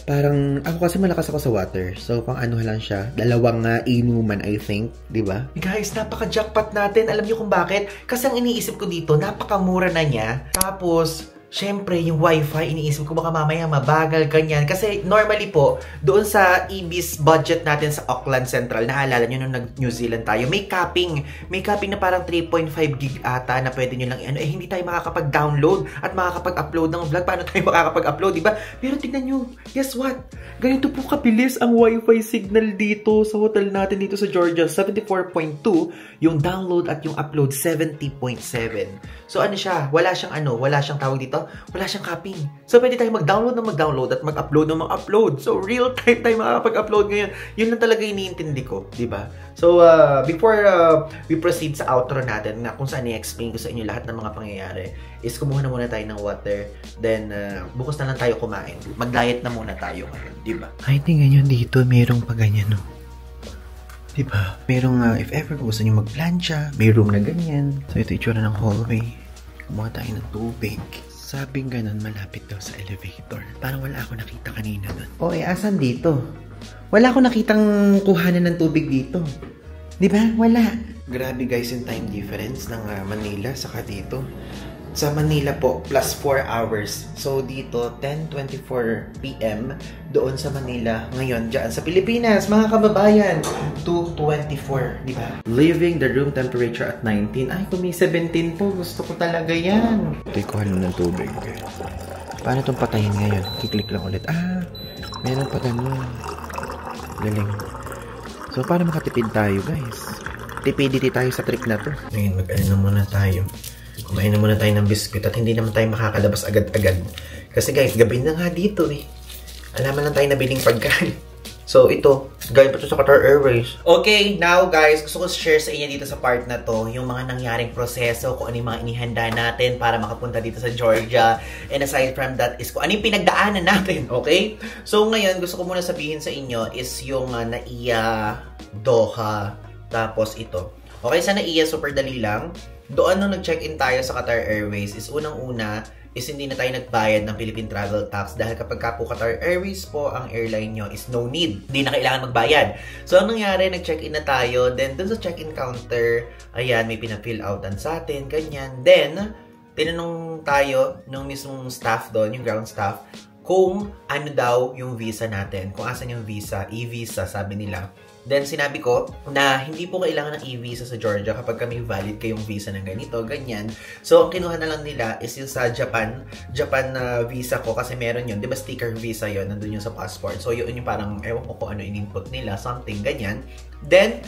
parang, ako kasi malakas ako sa water. So, pang ano lang siya. Dalawang inuman, I think. Diba? Guys, napaka-jackpot natin. Alam niyo kung bakit? Kasi ang iniisip ko dito, napakamura na niya. Tapos, syempre, yung wifi, iniisip ko baka mamaya mabagal, ganyan. Kasi normally po, doon sa Ibis budget natin sa Auckland Central, naalala nyo nung nag-New Zealand tayo, may capping. May capping na parang 3.5 gig ata na pwede nyo lang, hindi tayo makakapag-download at makakapag-upload ng vlog. Paano tayo makakapag-upload, diba? Pero tignan nyo, guess what? Ganito po kabilis ang wifi signal dito sa hotel natin dito sa Georgia. 74.2, yung download at yung upload, 70.7. So ano siya? Wala siyang tawag dito. Wala siyang capping. So, pwede tayo mag-download at mag-upload ng mag-upload. So, real time tayo makakapag-upload ngayon. Yun lang talaga iniintindi ko. Diba? So, before we proceed sa outro natin, na kung saan i-explain ko sa inyo lahat ng mga pangyayari, is kumuha na muna tayo ng water. Then, bukas na lang tayo kumain. Mag-diet na muna tayo ngayon. Diba? Ay, tingnan nyo dito. Merong pa ganyan, no? Diba? Merong, if ever gusto nyo mag-plancha, may room na ganyan. So, ito itsura ng hallway. Kumuha tayo ng tubig. Sabing ganun, malapit daw sa elevator. Parang wala ako nakita kanina doon. Asan dito? Wala ako nakitang kuhanan ng tubig dito. Di ba? Wala. Grabe guys yung time difference ng Manila saka dito. Sa Manila po, plus 4 hours. So, dito, 10:24 p.m. Doon sa Manila. Ngayon, dyan sa Pilipinas, mga kababayan, 2:24, di ba? Leaving the room temperature at 19. Ay, kung may 17 po, gusto ko talaga yan. Ito'y kuha ng tubig. Paano itong patayin ngayon? Kiklik lang ulit. Meron pa ganun. Galing. So, para makatipid tayo, guys. Tipidity tayo sa trick na to. Ngayon, mag-ano muna tayo. Kumain na muna tayo ng biscuit at hindi naman tayo makakalabas agad-agad. Kasi guys, gabi na nga dito eh. Alaman lang tayo nabiling pagkain. So ito, galing pa ito sa Qatar Airways. Okay, now guys, gusto ko share sa inyo dito sa part na to yung mga nangyaring proseso, kung ano yung mga inihanda natin para makapunta dito sa Georgia. And aside from that is kung ano yung pinagdaanan natin, okay? So ngayon, gusto ko muna sabihin sa inyo is yung NAIA, Doha, tapos ito. Okay, sa NAIA, super dali lang. Doon nung nag-check-in tayo sa Qatar Airways is unang-una is hindi na tayo nagbayad ng Philippine Travel Tax dahil kapag ka po Qatar Airways po ang airline nyo is no need. Hindi na kailangan magbayad. So, ang nangyari, nag-check-in na tayo. Then, dun sa check-in counter, ayan, may pina-fill outan sa atin, ganyan. Then, tinanong tayo ng mismong staff doon, yung ground staff, kung ano daw yung visa natin. Kung asan yung visa, e-visa, sabi nila. Then, sinabi ko na hindi po kailangan ng e-visa sa Georgia kapag kami valid kayong visa ng ganito, ganyan. So, ang kinuha na lang nila is yung sa Japan na visa ko kasi meron yun. Diba sticker visa yun? Nandun yung sa passport. So, yun yung parang, ewan ko kung ano in-input nila, something, ganyan. Then,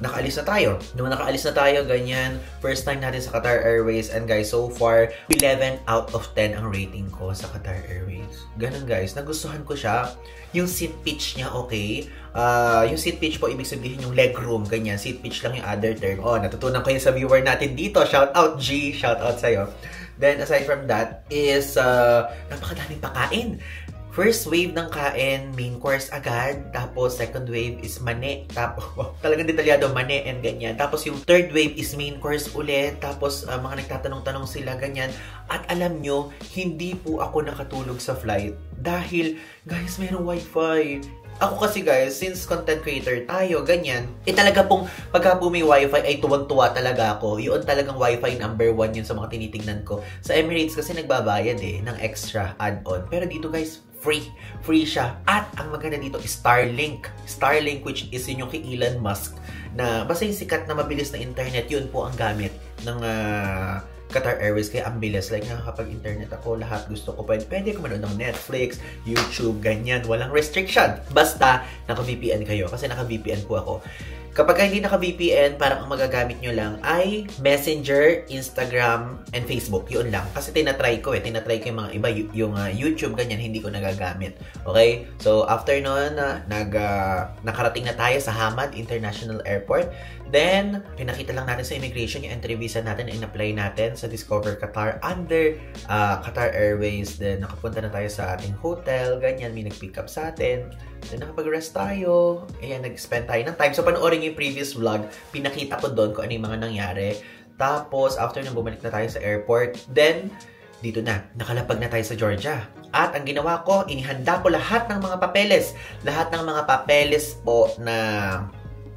nakaalis na tayo. Nung nakaalis na tayo, ganyan, first time natin sa Qatar Airways. And guys, so far, 11 out of 10 ang rating ko sa Qatar Airways. Ganun guys, nagustuhan ko siya. Yung seat pitch niya, okay. Yung seat pitch po, ibig sabihin yung leg room, ganyan. Seat pitch lang yung other term. Oh, natutunan ko yun sa viewer natin dito. Shout out G, shout out sa'yo. Then, aside from that, is napakadaming pakain. First wave ng kain, main course agad. Tapos, second wave is mane. Tapos, talagang detalyado, mane and ganyan. Tapos, yung third wave is main course ulit. Tapos, mga nagtatanong-tanong sila, ganyan. At alam nyo, hindi po ako nakatulog sa flight. Dahil, guys, mayroong wifi. Ako kasi guys, since content creator tayo, ganyan, talaga pong pagka po may wifi ay tuwang-tuwa talaga ako. Yun talagang wifi number 1 yun sa mga tinitignan ko. Sa Emirates kasi nagbabayad ng extra add-on. Pero dito guys, free. Free siya. At ang maganda dito is Starlink. Starlink, which is yun yung kay Elon Musk, na basta yung sikat na mabilis na internet, yun po ang gamit ng Qatar Airways. Kaya ang bilis. Like, nakakapag-internet ako, lahat gusto ko. Pwede ko manood ng Netflix, YouTube, ganyan. Walang restriction. Basta, naka-VPN kayo. Kasi naka-VPN po ako. Kapag hindi naka-VPN, parang ang magagamit nyo lang ay Messenger, Instagram, and Facebook. Yun lang. Kasi tinatry ko Tinatry ko yung mga iba. Yung YouTube, ganyan, hindi ko nagagamit. Okay? So, after nun, nakarating na tayo sa Hamad International Airport. Then, pinakita lang natin sa immigration yung entry visa natin na in-apply natin sa Discover Qatar under Qatar Airways. Then, nakapunta na tayo sa ating hotel. Ganyan, may nag-pick up sa atin. Then, nakapag-rest tayo. Ayan, nag-spend tayo ng time. So, panoorin yung previous vlog. Pinakita ko doon kung ano yung mga nangyari. Tapos, after nang bumalik na tayo sa airport, then, dito na, nakalapag na tayo sa Georgia. At ang ginawa ko, inihanda ko lahat ng mga papeles. Lahat ng mga papeles po na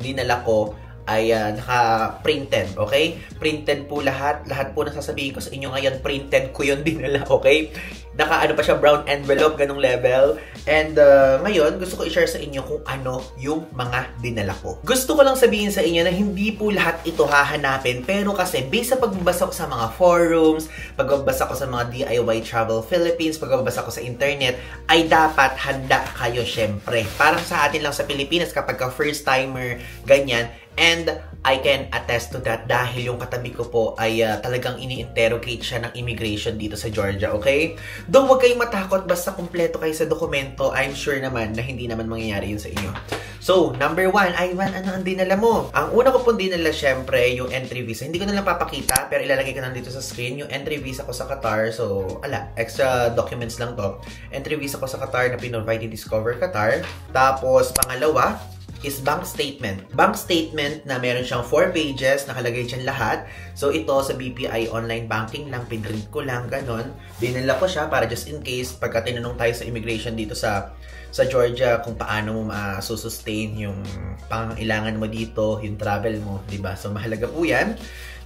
dinala ko ay naka-printed, okay? Printed po lahat. Lahat po nasasabihin ko sa inyo ngayon, printed ko yun dinala, okay? Naka-ano pa siya, brown envelope, ganong level. And ngayon, gusto ko i-share sa inyo kung ano yung mga dinala ko. Gusto ko lang sabihin sa inyo na hindi po lahat ito hahanapin, pero kasi based sa pagbabasa ko sa mga forums, pagbabasa ko sa mga DIY Travel Philippines, pagbabasa ko sa internet, ay dapat handa kayo syempre. Parang sa atin lang sa Pilipinas, kapag ka first timer, ganyan. And I can attest to that dahil yung katabi ko po ay talagang ini-interrogate siya ng immigration dito sa Georgia, okay? Though huwag kayong matakot, basta kumpleto kayo sa dokumento, I'm sure naman na hindi naman mangyayari yun sa inyo. So, number 1, Ivan, ano ang dinala mo? Ang una ko pong dinala, syempre, yung entry visa. Hindi ko na lang papakita, pero ilalagay ko na dito sa screen yung entry visa ko sa Qatar. So, extra documents lang to. Entry visa ko sa Qatar na pinrovide ni Discover Qatar. Tapos, pangalawa, is bank statement. Bank statement na meron siyang 4 pages, nakalagay dyan lahat. So, ito sa BPI online banking lang, pinrint ko lang, ganon. Dinala ko siya para just in case, pagka tinanong tayo sa immigration dito sa Georgia, kung paano mo susustain yung pangangailangan mo dito, yung travel mo, diba? So, mahalaga po yan.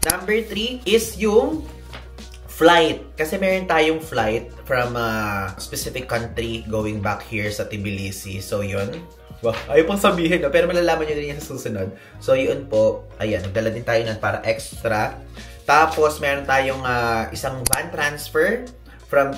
Number 3 is yung flight. Kasi meron tayong flight from a specific country going back here sa Tbilisi. So, yun. Wow, ayaw pang sabihin, no? Pero malalaman nyo din yan sa susunod. So, yun po. Ayan, nagdala din tayo nun para extra. Tapos, meron tayong isang van transfer from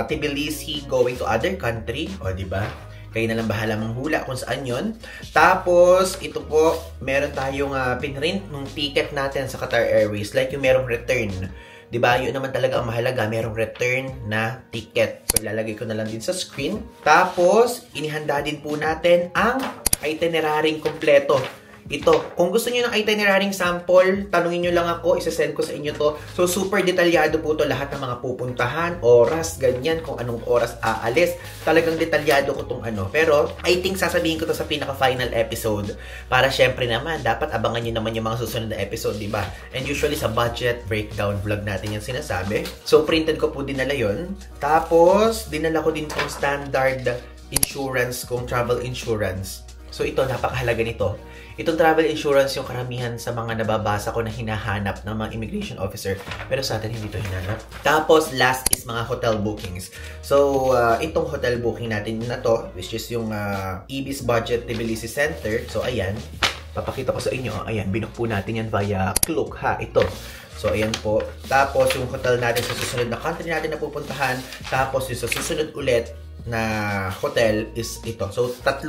Tbilisi going to other country. O, diba? Kayo na lang bahala manghula kung saan yun. Tapos, ito po, meron tayong pinrint ng ticket natin sa Qatar Airways. Like yung merong return. Diba? Yun naman talaga ang mahalaga. Merong return na ticket. So, ilalagay ko na lang din sa screen. Tapos, inihanda din po natin ang itinerary kompleto. Ito, kung gusto niyo ng itinerary sample, tanungin niyo lang ako, isasend ko sa inyo to. So, super detalyado po to lahat ng mga pupuntahan, oras, ganyan, kung anong oras aalis. Talagang detalyado ko tong ano. Pero, I think sasabihin ko to sa pinaka-final episode. Para syempre naman, dapat abangan niyo naman yung mga susunod na episode, diba? And usually sa budget breakdown vlog natin yung sinasabi. So, printed ko po dinala yun. Tapos, dinala ko din tong standard insurance kong travel insurance. So, ito, napakahalaga nito. Itong travel insurance yung karamihan sa mga nababasa ko na hinahanap ng mga immigration officer. Pero sa atin, hindi ito hinanap. Tapos, last is mga hotel bookings. So, itong hotel booking natin na to, which is yung Ibis Budget Tbilisi Center. So, ayan. Papakita ko sa inyo. Ayan, binook po natin yan via Klook, ha? Ito. So, ayan po. Tapos, yung hotel natin sa susunod na country natin na pupuntahan. Tapos, yung sa susunod ulit, na hotel is ito. So, 3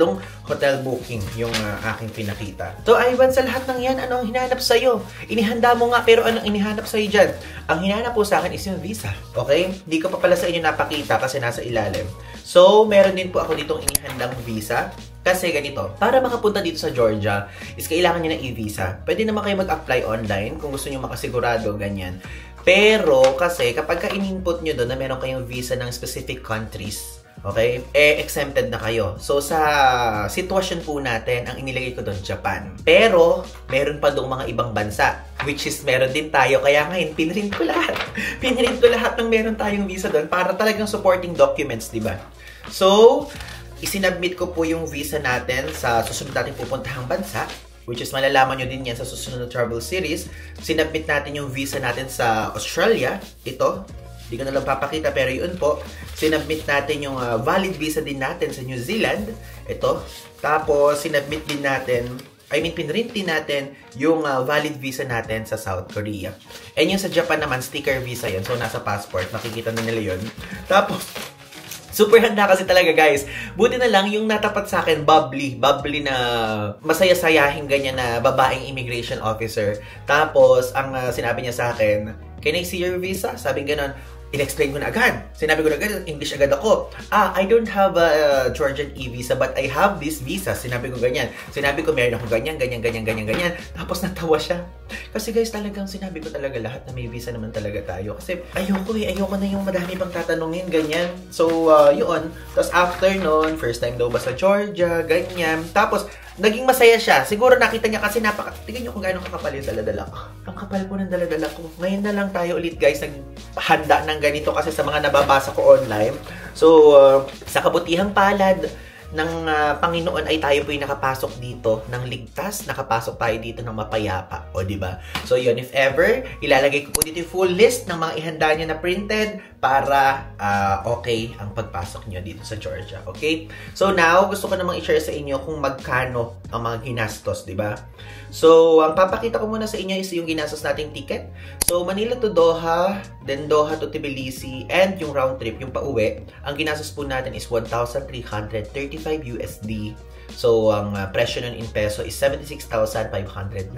hotel booking yung aking pinakita. So, Ivan, sa lahat ng yan, ano ang hinahanap sa'yo? Inihanda mo nga, pero anong inihanap sa'yo dyan? Ang hinahanap po sa akin is yung visa. Okay? Hindi ko pa pala sa inyo napakita kasi nasa ilalim. So, meron din po ako ditong inihandang visa. Kasi ganito, para makapunta dito sa Georgia, is kailangan nyo ng e-visa. Pwede naman kayo mag-apply online kung gusto nyo makasigurado, ganyan. Pero, kasi kapag ka-in-input nyo doon na meron kayong visa ng specific countries, okay? Exempted na kayo. So, sa sitwasyon po natin, ang inilagay ko doon, Japan. Pero, meron pa doon mga ibang bansa. Which is, meron din tayo. Kaya ngayon, pinrint ko lahat. Pinrint ko lahat ng meron tayong visa doon para talagang supporting documents, di ba? So, isinabmit ko po yung visa natin sa susunod natin pupuntahang bansa. Which is, malalaman nyo din yan sa susunod na travel series. Sinabmit natin yung visa natin sa Australia. Ito. Hindi ko na lang papakita, pero yun po. Sinabmit natin yung valid visa din natin sa New Zealand. Ito. Tapos, sinabmit din natin, pinrint din natin yung valid visa natin sa South Korea. And yung sa Japan naman, sticker visa yun. So, nasa passport. Makikita na nila yun. Tapos, super handa kasi talaga, guys. Buti na lang yung natapat sa akin, bubbly na masaya-sayahin ganyan na babaeng immigration officer. Tapos, ang sinabi niya sa akin, "Can I see your visa?" Sabi ganon. In-explain ko na agad. Sinabi ko na agad, English agad ako. I don't have a Georgian e-visa, but I have this visa. Sinabi ko ganyan. Sinabi ko, meron ako ganyan. Tapos natawa siya. Kasi guys, talagang sinabi ko talaga lahat na may visa naman talaga tayo. Kasi ayoko na yung madami pang tatanungin, ganyan. So, yun. Tapos after nun, first time daw ba sa Georgia, ganyan. Tapos, naging masaya siya. Siguro nakita niya kasi tingnan niyo kung gaano kakapal yung daladala ko. Ang kapal po ng daladala ko. Ngayon na lang tayo ulit, guys, naghanda ng ganito kasi sa mga nababasa ko online. So, sa kabutihang palad ng Panginoon ay tayo po'y nakapasok dito ng ligtas, nakapasok tayo dito ng mapayapa. O, diba? So, yun, if ever, ilalagay ko po dito yung full list ng mga ihanda niyo na printed para okay ang pagpasok niyo dito sa Georgia. Okay? So, now, gusto ko namang i-share sa inyo kung magkano ang mga ginastos, diba? So, ang papakita ko muna sa inyo is yung ginastos nating ticket. So, Manila to Doha, then Doha to Tbilisi, and yung round trip, yung pauwi, ang ginastos po natin is 1,335 USD. So, ang presyo nun in peso is 76,590.29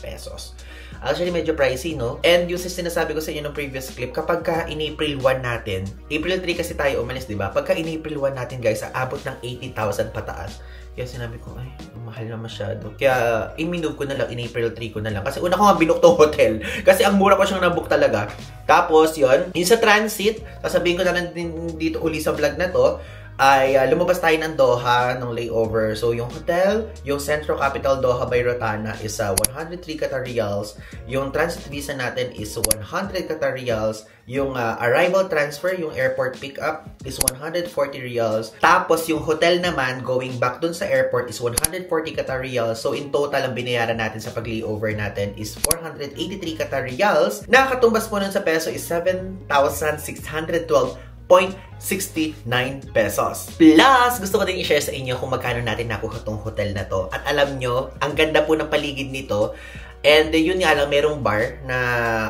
pesos. Actually, medyo pricey, no? And yung sinasabi ko sa inyo ng previous clip, kapag ka in April 1 natin, April 3 kasi tayo umalis, di ba? Pagka in April 1 natin, guys, aabot ng 80,000 pataas. Kaya sinabi ko, ay, mahal na masyado. Kaya, i-move ko na lang, in April 3 ko na lang. Kasi una ko nga binook tong hotel. Kasi ang mura ko siyang nabook talaga. Tapos, yun, yung sa transit, sasabihin ko na lang din dito uli sa vlog na to, ay lumabas tayo ng Doha, ng layover. So, yung hotel, yung Central Capital Doha by Rotana is 103 Qatar Riyals. Yung transit visa natin is 100 Qatar Riyals. Yung arrival transfer, yung airport pickup is 140 Riyals. Tapos, yung hotel naman, going back dun sa airport is 140 Qatar Riyals. So, in total, ang binayaran natin sa pag-layover natin is 483 Qatar Riyals. Nakakatumbas po nun sa peso is 7,612.69 pesos. Plus, gusto ko din i-share sa inyo kung magkano natin nakuha tong hotel na to. At alam nyo, ang ganda po ng paligid nito. And yun nga lang, merong bar na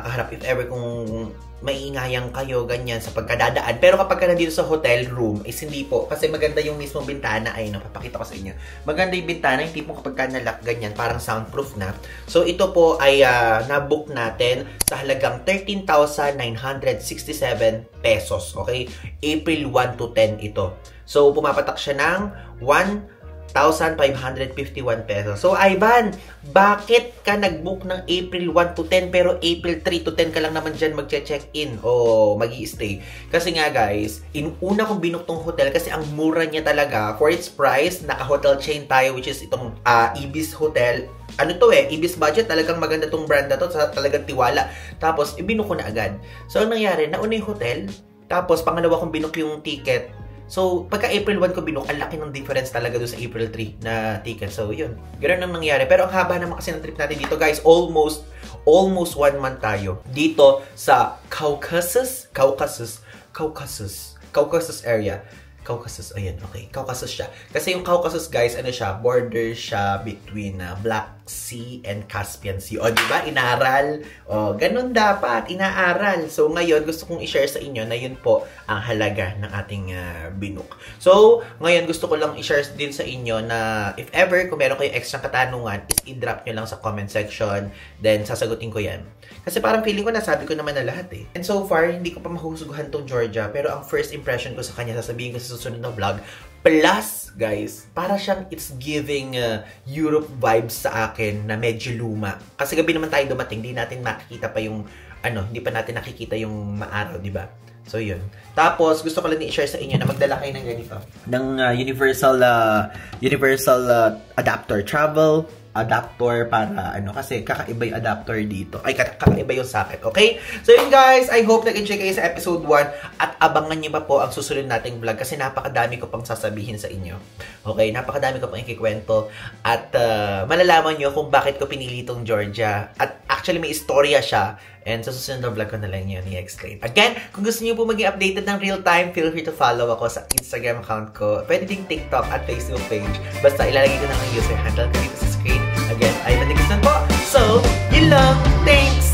kaharap if ever kung maiingayan kayo, ganyan, sa pagkadadaan. Pero kapag ka nandito sa hotel room, is hindi po. Kasi maganda yung mismong bintana. Ay, napapakita ko sa inyo. Maganda yung bintana, yung tipong kapag ka nalock, ganyan, parang soundproof na. So, ito po ay nabook natin sa halagang 13,967 pesos. Okay? April 1 to 10 ito. So, pumapatak siya ng 1,551 pesos. So, Ivan, bakit ka nag-book ng April 1 to 10 pero April 3 to 10 ka lang naman dyan mag-check-in o mag-i-stay? Kasi nga, guys, una kong binook tong hotel kasi ang mura niya talaga. For its price, naka-hotel chain tayo which is itong Ibis Hotel. Ano to Ibis Budget. Talagang maganda tong brand na to. Talagang tiwala. Tapos, ibinook ko na agad. So, ang nangyari, nauna yung hotel. Tapos, pangalawa kong binook yung ticket. So, pagka April 1 ko binook, ang laki ng difference talaga doon sa April 3 na ticket. So, yun. Ganoon ang nangyari. Pero ang haba naman kasi ng trip natin dito, guys. Almost 1 month tayo. Dito sa Caucasus area. Caucasus, ayan, okay. Caucasus siya. Kasi yung Caucasus, guys, ano siya, border siya between Black Black Sea and Caspian Sea. O, diba? Inaral. O, ganun dapat. Inaaral. So, ngayon, gusto kong i-share sa inyo na yun po ang halaga ng ating binook. So, ngayon, gusto ko lang i-share din sa inyo na if ever, kung meron kayong extra katanungan, is i-drop nyo lang sa comment section. Then, sasagutin ko yan. Kasi parang feeling ko, nasabi ko naman na lahat eh. And so far, hindi ko pa mahusguhan tong Georgia. Pero ang first impression ko sa kanya, sasabihin ko sa susunod na vlog. Plus, guys, para siyang it's giving Europe vibes sa akin na medyo luma. Kasi gabi naman tayo dumating, hindi natin makikita pa yung, hindi pa natin nakikita yung maaraw, di ba? So, yun. Tapos, gusto ko lang i-share sa inyo na magdala kayo ng ganito. Ng universal adapter travel adapter para kasi kakaiba yung adapter dito. Ay, kakaiba yung socket. Okay? So yun guys, I hope nag-enjoy kayo sa episode 1 at abangan nyo pa po ang susunod nating vlog kasi napakadami ko pang sasabihin sa inyo. Okay? Napakadami ko pang ikikwento at malalaman nyo kung bakit ko pinili itong Georgia. At actually may istorya siya and sa susunod na vlog ko na lang yun i-explain. Again, kung gusto nyo po maging updated ng real time, feel free to follow ako sa Instagram account ko. Pwede ding TikTok at Facebook page. Basta ilalagay ko na ang user handle ko dito sa screen. Again, Ivan Dickinson po. So, yun lang. Thanks!